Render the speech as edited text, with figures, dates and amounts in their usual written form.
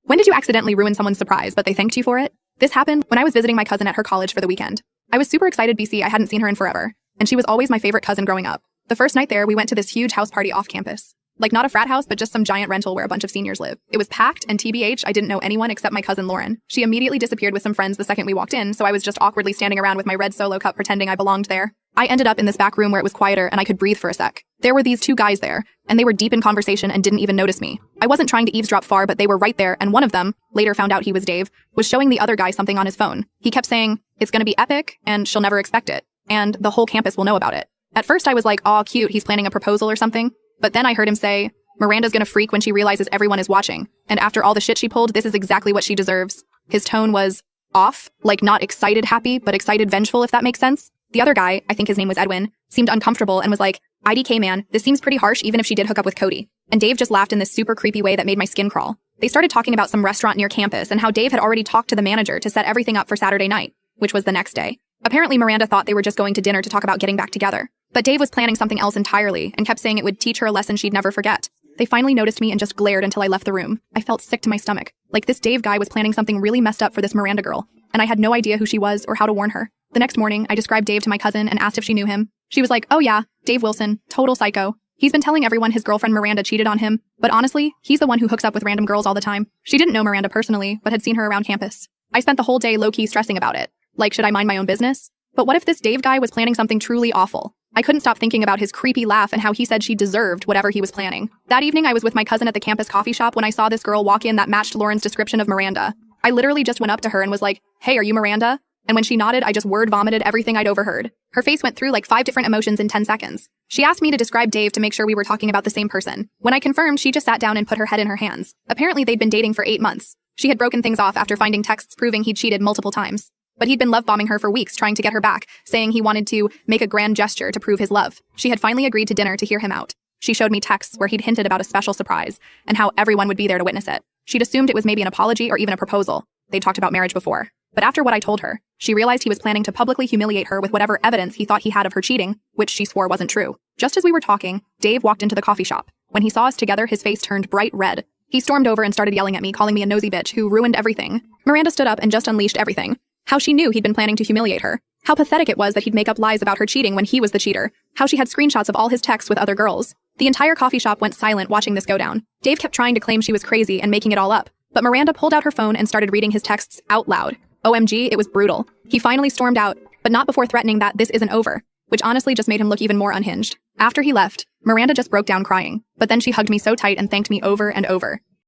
When did you accidentally ruin someone's surprise, but they thanked you for it? This happened when I was visiting my cousin at her college for the weekend. I was super excited BC, I hadn't seen her in forever, and she was always my favorite cousin growing up. The first night there, we went to this huge house party off campus. Like not a frat house, but just some giant rental where a bunch of seniors live. It was packed, and TBH, I didn't know anyone except my cousin Lauren. She immediately disappeared with some friends the second we walked in, so I was just awkwardly standing around with my red Solo cup pretending I belonged there. I ended up in this back room where it was quieter and I could breathe for a sec. There were these two guys there, and they were deep in conversation and didn't even notice me. I wasn't trying to eavesdrop far, but they were right there, and one of them, later found out he was Dave, was showing the other guy something on his phone. He kept saying, "It's gonna be epic, and she'll never expect it, and the whole campus will know about it." At first I was like, "Aw, cute, he's planning a proposal or something," but then I heard him say, "Miranda's gonna freak when she realizes everyone is watching, and after all the shit she pulled, this is exactly what she deserves." His tone was off, like not excited happy, but excited vengeful, if that makes sense. The other guy, I think his name was Edwin, seemed uncomfortable and was like, "IDK man, this seems pretty harsh even if she did hook up with Cody." And Dave just laughed in this super creepy way that made my skin crawl. They started talking about some restaurant near campus and how Dave had already talked to the manager to set everything up for Saturday night, which was the next day. Apparently Miranda thought they were just going to dinner to talk about getting back together. But Dave was planning something else entirely and kept saying it would teach her a lesson she'd never forget. They finally noticed me and just glared until I left the room. I felt sick to my stomach. Like this Dave guy was planning something really messed up for this Miranda girl, and I had no idea who she was or how to warn her. The next morning, I described Dave to my cousin and asked if she knew him. She was like, "Oh yeah, Dave Wilson, total psycho. He's been telling everyone his girlfriend Miranda cheated on him, but honestly, he's the one who hooks up with random girls all the time." She didn't know Miranda personally, but had seen her around campus. I spent the whole day low-key stressing about it. Like, should I mind my own business? But what if this Dave guy was planning something truly awful? I couldn't stop thinking about his creepy laugh and how he said she deserved whatever he was planning. That evening, I was with my cousin at the campus coffee shop when I saw this girl walk in that matched Lauren's description of Miranda. I literally just went up to her and was like, "Hey, are you Miranda?" And when she nodded, I just word vomited everything I'd overheard. Her face went through like 5 different emotions in 10 seconds. She asked me to describe Dave to make sure we were talking about the same person. When I confirmed, she just sat down and put her head in her hands. Apparently, they'd been dating for 8 months. She had broken things off after finding texts proving he'd cheated multiple times. But he'd been love-bombing her for weeks, trying to get her back, saying he wanted to make a grand gesture to prove his love. She had finally agreed to dinner to hear him out. She showed me texts where he'd hinted about a special surprise and how everyone would be there to witness it. She'd assumed it was maybe an apology or even a proposal. They'd talked about marriage before. But after what I told her, she realized he was planning to publicly humiliate her with whatever evidence he thought he had of her cheating, which she swore wasn't true. Just as we were talking, Dave walked into the coffee shop. When he saw us together, his face turned bright red. He stormed over and started yelling at me, calling me a nosy bitch who ruined everything. Miranda stood up and just unleashed everything. How she knew he'd been planning to humiliate her. How pathetic it was that he'd make up lies about her cheating when he was the cheater. How she had screenshots of all his texts with other girls. The entire coffee shop went silent watching this go down. Dave kept trying to claim she was crazy and making it all up. But Miranda pulled out her phone and started reading his texts out loud. OMG, it was brutal. He finally stormed out, but not before threatening that this isn't over, which honestly just made him look even more unhinged. After he left, Miranda just broke down crying, but then she hugged me so tight and thanked me over and over.